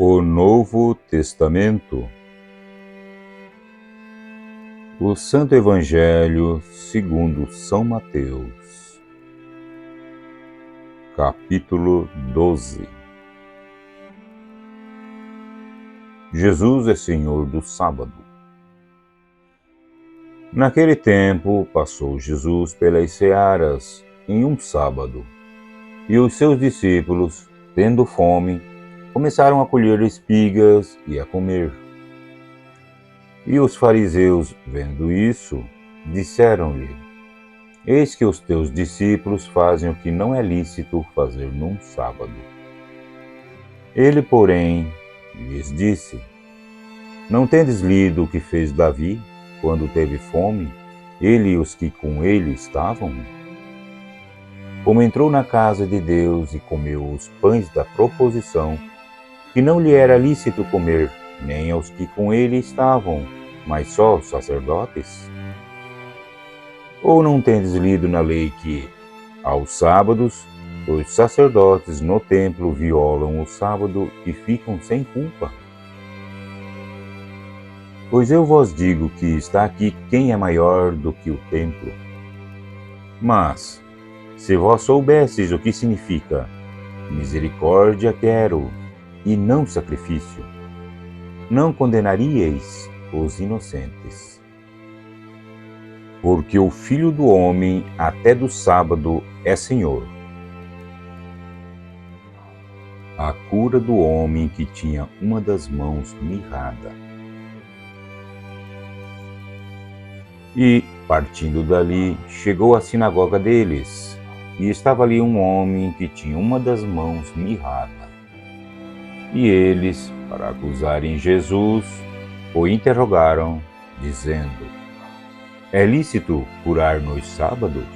O Novo Testamento. O Santo Evangelho segundo São Mateus. Capítulo 12. Jesus é Senhor do Sábado. Naquele tempo, passou Jesus pelas searas em um sábado, e os seus discípulos, tendo fome, começaram a colher espigas e a comer. E os fariseus, vendo isso, disseram-lhe: Eis que os teus discípulos fazem o que não é lícito fazer num sábado. Ele, porém, lhes disse: Não tendes lido o que fez Davi, quando teve fome, ele e os que com ele estavam? Como entrou na casa de Deus e comeu os pães da proposição, que não lhe era lícito comer, nem aos que com ele estavam, mas só aos sacerdotes? Ou não tendes lido na lei que, aos sábados, os sacerdotes no templo violam o sábado e ficam sem culpa? Pois eu vos digo que está aqui quem é maior do que o templo. Mas, se vós soubesseis o que significa misericórdia quero, e não sacrifício, não condenaríeis os inocentes. Porque o Filho do Homem até do sábado é Senhor. A cura do homem que tinha uma das mãos mirrada. E, partindo dali, chegou à sinagoga deles, e estava ali um homem que tinha uma das mãos mirrada. E eles, para acusarem Jesus, o interrogaram, dizendo: É lícito curar nos sábados?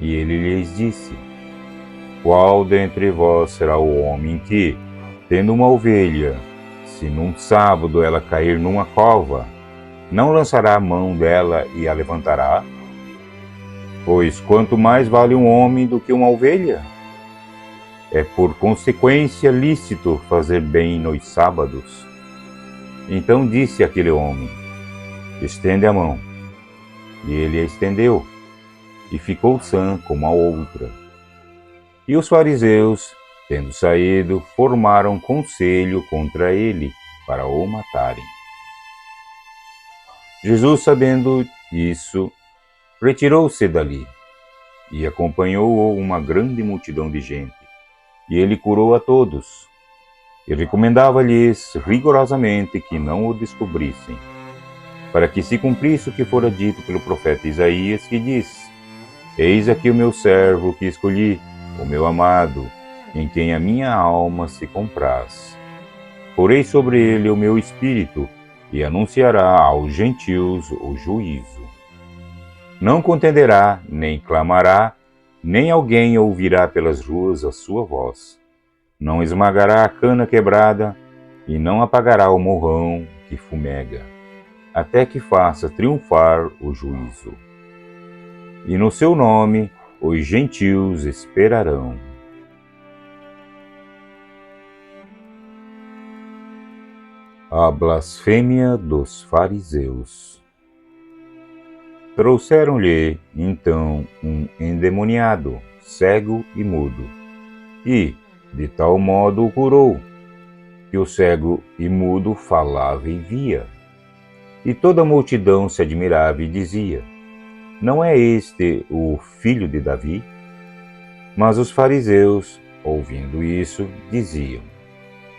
E ele lhes disse: Qual dentre vós será o homem que, tendo uma ovelha, se num sábado ela cair numa cova, não lançará a mão dela e a levantará? Pois quanto mais vale um homem do que uma ovelha? É por consequência lícito fazer bem nos sábados. Então disse aquele homem: Estende a mão. E ele a estendeu, e ficou sã como a outra. E os fariseus, tendo saído, formaram conselho contra ele, para o matarem. Jesus, sabendo isso, retirou-se dali, e acompanhou-o uma grande multidão de gente. E ele curou a todos, e recomendava-lhes rigorosamente que não o descobrissem, para que se cumprisse o que fora dito pelo profeta Isaías, que diz: Eis aqui o meu servo que escolhi, o meu amado, em quem a minha alma se compraz. Porei sobre ele o meu espírito, e anunciará aos gentios o juízo. Não contenderá, nem clamará, nem alguém ouvirá pelas ruas a sua voz. Não esmagará a cana quebrada, e não apagará o morrão que fumega, até que faça triunfar o juízo. E no seu nome os gentios esperarão. A blasfêmia dos fariseus. Trouxeram-lhe, então, um endemoniado, cego e mudo, e, de tal modo, o curou, que o cego e mudo falava e via. E toda a multidão se admirava e dizia: Não é este o filho de Davi? Mas os fariseus, ouvindo isso, diziam: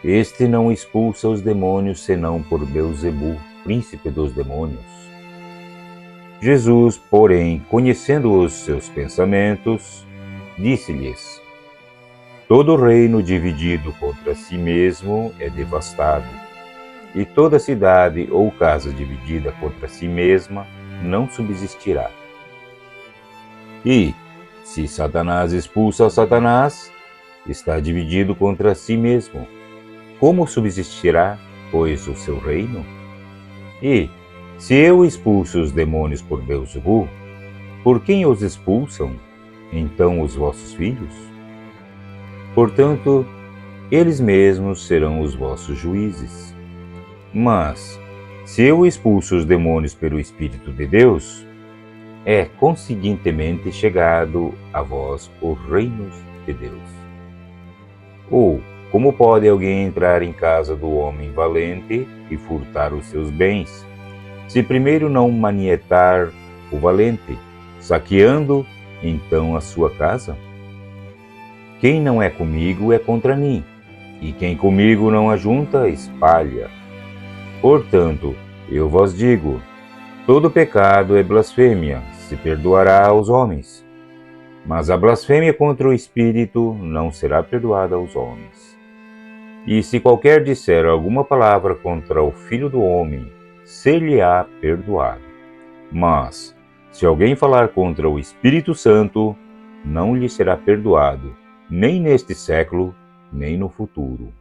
Este não expulsa os demônios senão por Beelzebu, príncipe dos demônios. Jesus, porém, conhecendo os seus pensamentos, disse-lhes: Todo reino dividido contra si mesmo é devastado, e toda cidade ou casa dividida contra si mesma não subsistirá. E, se Satanás expulsa Satanás, está dividido contra si mesmo. Como subsistirá, pois, o seu reino? E, se eu expulso os demônios por Beelzebu, por quem os expulsam, então, os vossos filhos? Portanto, eles mesmos serão os vossos juízes. Mas, se eu expulso os demônios pelo Espírito de Deus, é conseguintemente chegado a vós o reino de Deus. Ou, como pode alguém entrar em casa do homem valente e furtar os seus bens, se primeiro não manietar o valente, saqueando então a sua casa? Quem não é comigo é contra mim, e quem comigo não ajunta, espalha. Portanto, eu vos digo, todo pecado é blasfêmia, se perdoará aos homens, mas a blasfêmia contra o Espírito não será perdoada aos homens. E se qualquer disser alguma palavra contra o Filho do Homem, ser-lhe-á perdoado. Mas, se alguém falar contra o Espírito Santo, não lhe será perdoado, nem neste século, nem no futuro.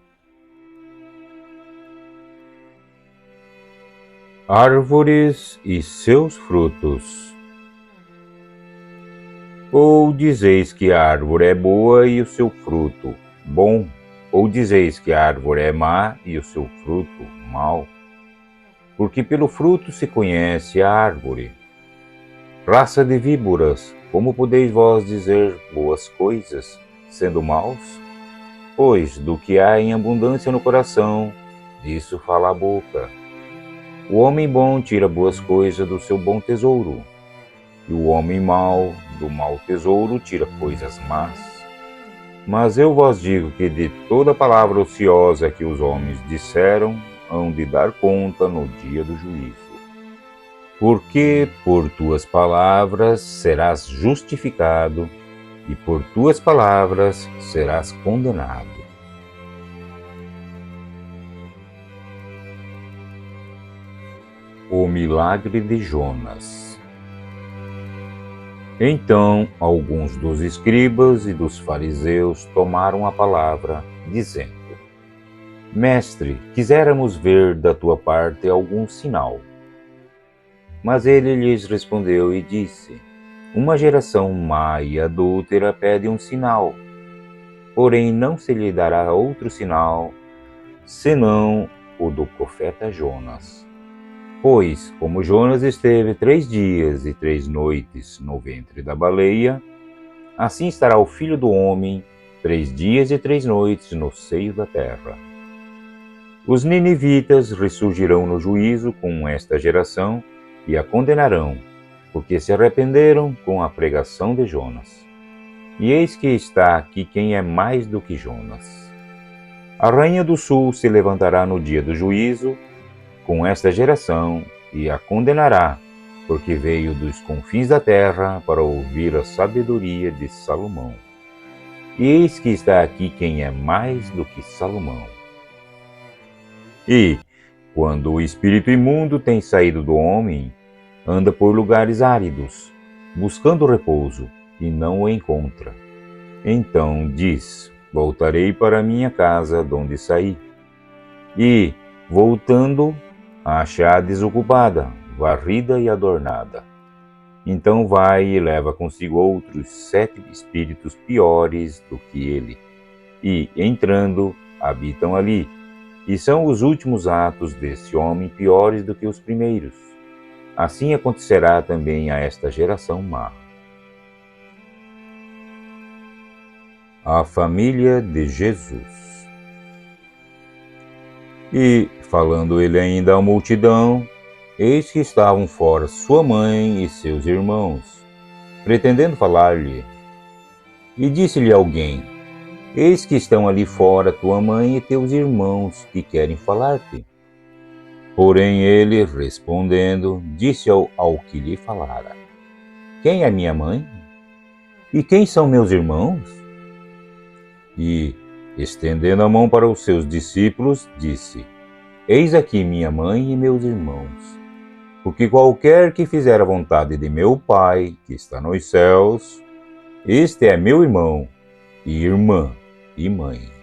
Árvores e seus frutos. Ou dizeis que a árvore é boa e o seu fruto bom, ou dizeis que a árvore é má e o seu fruto mau? Porque pelo fruto se conhece a árvore. Raça de víboras, como podeis vós dizer boas coisas, sendo maus? Pois do que há em abundância no coração, disso fala a boca. O homem bom tira boas coisas do seu bom tesouro, e o homem mau do mau tesouro tira coisas más. Mas eu vos digo que de toda palavra ociosa que os homens disseram, hão de dar conta no dia do juízo. Porque por tuas palavras serás justificado, e por tuas palavras serás condenado. O milagre de Jonas. Então, alguns dos escribas e dos fariseus tomaram a palavra, dizendo: Mestre, quiséramos ver da tua parte algum sinal. Mas ele lhes respondeu e disse: Uma geração má e adúltera pede um sinal, porém não se lhe dará outro sinal, senão o do profeta Jonas. Pois, como Jonas esteve 3 dias e 3 noites no ventre da baleia, assim estará o Filho do Homem 3 dias e 3 noites no seio da terra. Os ninivitas ressurgirão no juízo com esta geração e a condenarão, porque se arrependeram com a pregação de Jonas. E eis que está aqui quem é mais do que Jonas. A rainha do sul se levantará no dia do juízo com esta geração e a condenará, porque veio dos confins da terra para ouvir a sabedoria de Salomão. E eis que está aqui quem é mais do que Salomão. E, quando o espírito imundo tem saído do homem, anda por lugares áridos, buscando repouso, e não o encontra. Então diz: Voltarei para minha casa donde saí. E, voltando, a achar desocupada, varrida e adornada. Então vai e leva consigo outros 7 espíritos piores do que ele, e, entrando, habitam ali. E são os últimos atos desse homem piores do que os primeiros. Assim acontecerá também a esta geração má. A família de Jesus. E, falando ele ainda à multidão, eis que estavam fora sua mãe e seus irmãos, pretendendo falar-lhe. E disse-lhe alguém: Eis que estão ali fora tua mãe e teus irmãos, que querem falar-te. Porém ele, respondendo, disse ao que lhe falara: Quem é minha mãe? E quem são meus irmãos? E, estendendo a mão para os seus discípulos, disse: Eis aqui minha mãe e meus irmãos. Porque qualquer que fizer a vontade de meu Pai, que está nos céus, este é meu irmão, e irmã, e mãe.